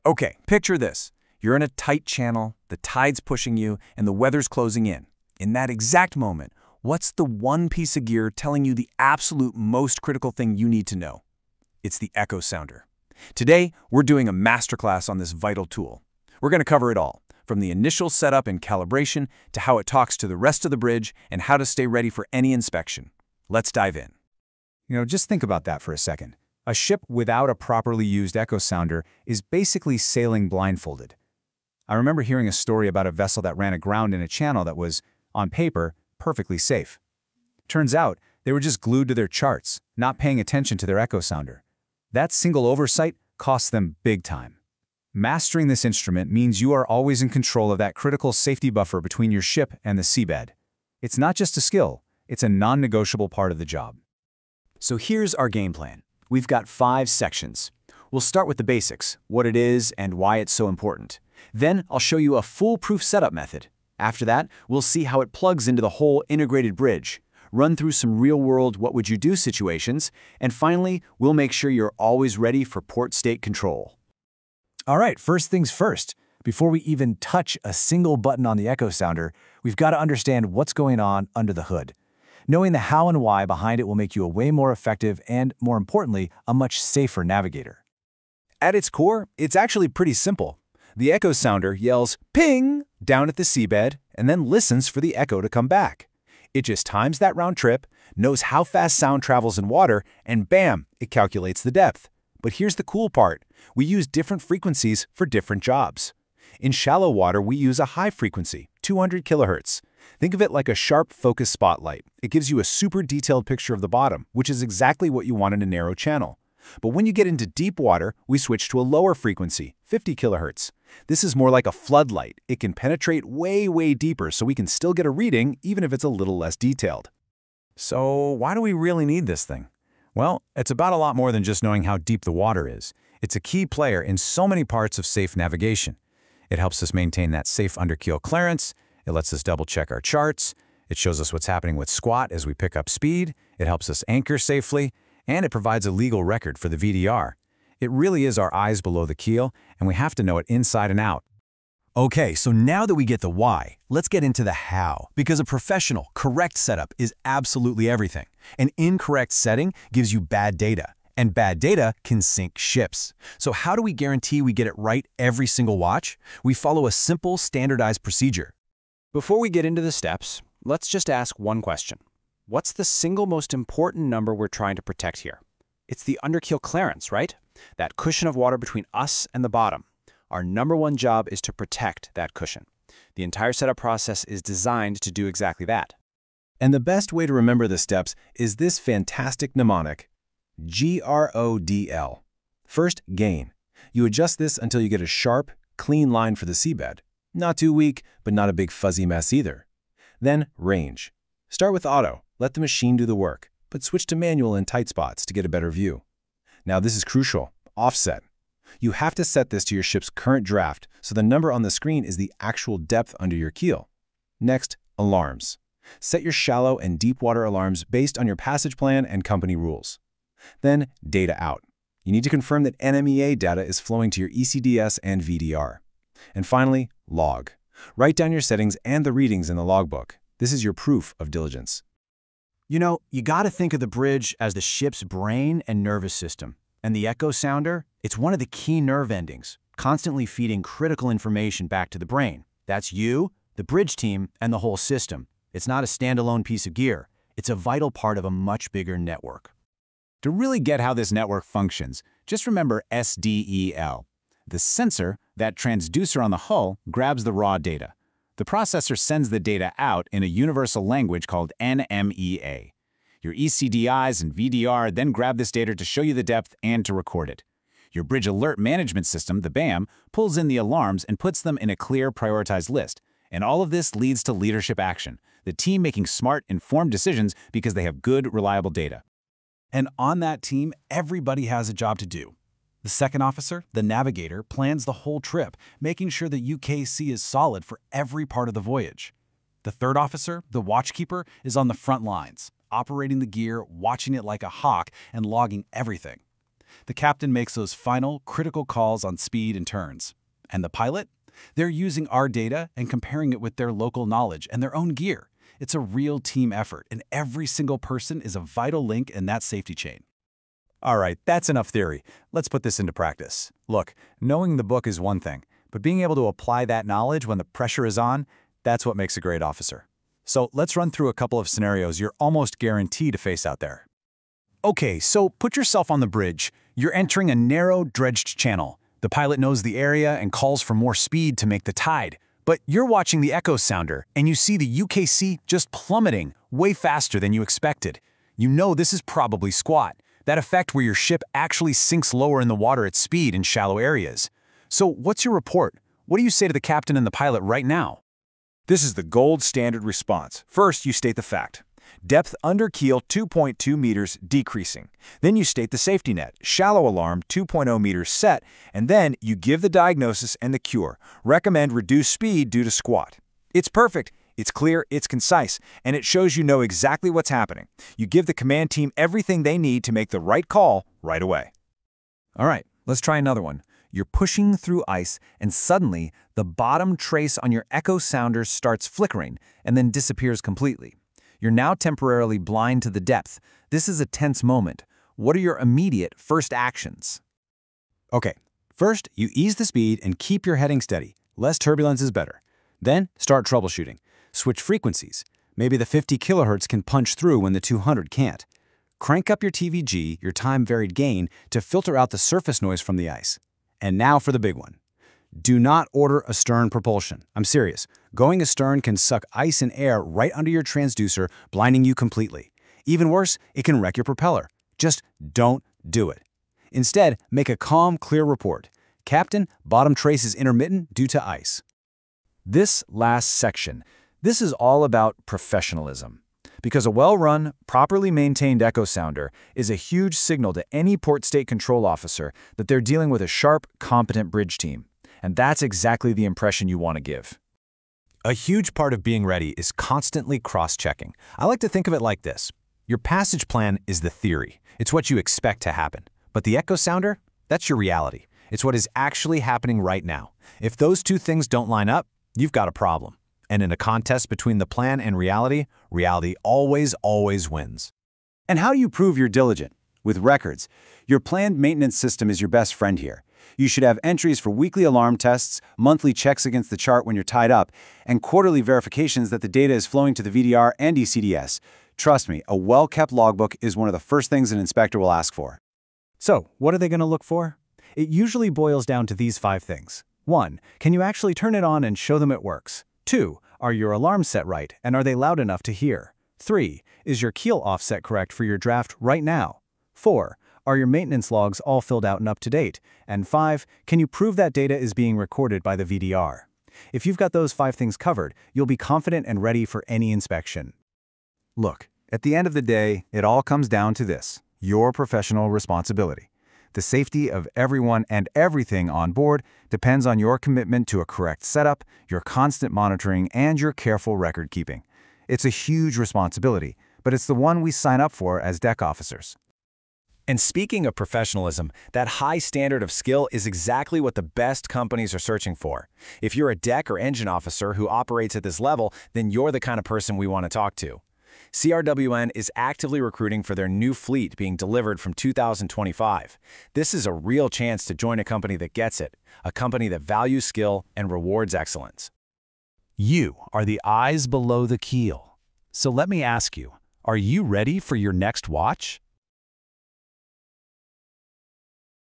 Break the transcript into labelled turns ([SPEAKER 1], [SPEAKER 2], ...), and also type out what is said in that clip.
[SPEAKER 1] Okay, picture this. You're in a tight channel, the tide's pushing you, and the weather's closing in. In that exact moment, what's the one piece of gear telling you the absolute most critical thing you need to know? It's the echo sounder. Today, we're doing a masterclass on this vital tool. We're going to cover it all, from the initial setup and calibration to how it talks to the rest of the bridge and how to stay ready for any inspection. Let's dive in.
[SPEAKER 2] Just think about that for a second. A ship without a properly used echo sounder is basically sailing blindfolded. I remember hearing a story about a vessel that ran aground in a channel that was, on paper, perfectly safe. Turns out, they were just glued to their charts, not paying attention to their echo sounder. That single oversight costs them big time. Mastering this instrument means you are always in control of that critical safety buffer between your ship and the seabed. It's not just a skill, it's a non-negotiable part of the job.
[SPEAKER 1] So here's our game plan. We've got 5 sections. We'll start with the basics, what it is and why it's so important. Then I'll show you a foolproof setup method. After that, we'll see how it plugs into the whole integrated bridge, run through some real-world what-would-you-do situations, and finally, we'll make sure you're always ready for port state control.
[SPEAKER 3] All right, first things first. Before we even touch a single button on the echo sounder, we've got to understand what's going on under the hood. Knowing the how and why behind it will make you a way more effective and, more importantly, a much safer navigator.
[SPEAKER 1] At its core, it's actually pretty simple. The echo sounder yells "ping" down at the seabed and then listens for the echo to come back. It just times that round trip, knows how fast sound travels in water, and bam, it calculates the depth. But here's the cool part. We use different frequencies for different jobs. In shallow water, we use a high frequency, 200 kilohertz. Think of it like a sharp focus spotlight. It gives you a super detailed picture of the bottom, which is exactly what you want in a narrow channel. But when you get into deep water, we switch to a lower frequency, 50 kilohertz. This is more like a floodlight. It can penetrate way deeper, so we can still get a reading even if it's a little less detailed.
[SPEAKER 2] So why do we really need this thing? Well, it's about a lot more than just knowing how deep the water is. It's a key player in so many parts of safe navigation. It helps us maintain that safe underkeel clearance. It lets us double-check our charts. It shows us what's happening with squat as we pick up speed. It helps us anchor safely. And it provides a legal record for the VDR. It really is our eyes below the keel, and we have to know it inside and out.
[SPEAKER 3] Okay, so now that we get the why, let's get into the how. Because a professional, correct setup is absolutely everything. An incorrect setting gives you bad data, and bad data can sink ships. So how do we guarantee we get it right every single watch? We follow a simple, standardized procedure.
[SPEAKER 4] Before we get into the steps, let's just ask one question. What's the single most important number we're trying to protect here? It's the underkeel clearance, right? That cushion of water between us and the bottom. Our number one job is to protect that cushion. The entire setup process is designed to do exactly that.
[SPEAKER 1] And the best way to remember the steps is this fantastic mnemonic, GRODL. First, gain. You adjust this until you get a sharp, clean line for the seabed. Not too weak, but not a big fuzzy mess either. Then, range. Start with auto. Let the machine do the work, but switch to manual in tight spots to get a better view. Now this is crucial, offset. You have to set this to your ship's current draft, so the number on the screen is the actual depth under your keel. Next, alarms. Set your shallow and deep water alarms based on your passage plan and company rules. Then, data out. You need to confirm that NMEA data is flowing to your ECDS and VDR. And finally, log. Write down your settings and the readings in the logbook. This is your proof of diligence.
[SPEAKER 3] You got to think of the bridge as the ship's brain and nervous system. And the echo sounder, it's one of the key nerve endings, constantly feeding critical information back to the brain. That's you, the bridge team, and the whole system. It's not a standalone piece of gear. It's a vital part of a much bigger network.
[SPEAKER 2] To really get how this network functions, just remember SDEL. The sensor, that transducer on the hull, grabs the raw data. The processor sends the data out in a universal language called NMEA. Your ECDIs and VDR then grab this data to show you the depth and to record it. Your Bridge Alert Management System, the BAM, pulls in the alarms and puts them in a clear, prioritized list. And all of this leads to leadership action, the team making smart, informed decisions because they have good, reliable data.
[SPEAKER 3] And on that team, everybody has a job to do. The second officer, the navigator, plans the whole trip, making sure the UKC is solid for every part of the voyage. The third officer, the watchkeeper, is on the front lines, operating the gear, watching it like a hawk, and logging everything. The captain makes those final, critical calls on speed and turns. And the pilot? They're using our data and comparing it with their local knowledge and their own gear. It's a real team effort, and every single person is a vital link in that safety chain.
[SPEAKER 2] All right, that's enough theory. Let's put this into practice. Look, knowing the book is one thing, but being able to apply that knowledge when the pressure is on, that's what makes a great officer. So let's run through a couple of scenarios you're almost guaranteed to face out there. Okay, so put yourself on the bridge. You're entering a narrow, dredged channel. The pilot knows the area and calls for more speed to make the tide. But you're watching the echo sounder, and you see the UKC just plummeting way faster than you expected. You know this is probably squat, that effect where your ship actually sinks lower in the water at speed in shallow areas. So what's your report? What do you say to the captain and the pilot right now?
[SPEAKER 1] This is the gold standard response. First, you state the fact. Depth under keel 2.2 meters decreasing. Then you state the safety net, shallow alarm 2.0 meters set, and then you give the diagnosis and the cure. Recommend reduced speed due to squat. It's perfect, it's clear, it's concise, and it shows you know exactly what's happening. You give the command team everything they need to make the right call right away.
[SPEAKER 2] All right, let's try another one. You're pushing through ice, and suddenly the bottom trace on your echo sounder starts flickering and then disappears completely. You're now temporarily blind to the depth. This is a tense moment. What are your immediate first actions?
[SPEAKER 1] Okay, first, you ease the speed and keep your heading steady. Less turbulence is better. Then, start troubleshooting. Switch frequencies. Maybe the 50 kilohertz can punch through when the 200 can't. Crank up your TVG, your time-varied gain, to filter out the surface noise from the ice. And now for the big one. Do not order astern propulsion. I'm serious. Going astern can suck ice and air right under your transducer, blinding you completely. Even worse, it can wreck your propeller. Just don't do it. Instead, make a calm, clear report. Captain, bottom trace is intermittent due to ice. This last section, this is all about professionalism. Because a well-run, properly maintained echo sounder is a huge signal to any port state control officer that they're dealing with a sharp, competent bridge team. And that's exactly the impression you want to give.
[SPEAKER 2] A huge part of being ready is constantly cross-checking. I like to think of it like this. Your passage plan is the theory. It's what you expect to happen. But the echo sounder, that's your reality. It's what is actually happening right now. If those two things don't line up, you've got a problem. And in a contest between the plan and reality, reality always wins.
[SPEAKER 3] And how do you prove you're diligent? With records. Your planned maintenance system is your best friend here. You should have entries for weekly alarm tests, monthly checks against the chart when you're tied up, and quarterly verifications that the data is flowing to the VDR and ECDS. Trust me, a well-kept logbook is one of the first things an inspector will ask for.
[SPEAKER 2] So, what are they going to look for? It usually boils down to these 5 things. 1. Can you actually turn it on and show them it works? 2. Are your alarms set right, and are they loud enough to hear? 3. Is your keel offset correct for your draft right now? 4. Are your maintenance logs all filled out and up to date? And 5. Can you prove that data is being recorded by the VDR? If you've got those 5 things covered, you'll be confident and ready for any inspection. Look, at the end of the day, it all comes down to this: your professional responsibility. The safety of everyone and everything on board depends on your commitment to a correct setup, your constant monitoring, and your careful record keeping. It's a huge responsibility, but it's the one we sign up for as deck officers.
[SPEAKER 1] And speaking of professionalism, that high standard of skill is exactly what the best companies are searching for. If you're a deck or engine officer who operates at this level, then you're the kind of person we want to talk to. CRWN is actively recruiting for their new fleet being delivered from 2025. This is a real chance to join a company that gets it, a company that values skill and rewards excellence.
[SPEAKER 2] You are the eyes below the keel. So let me ask you, are you ready for your next watch?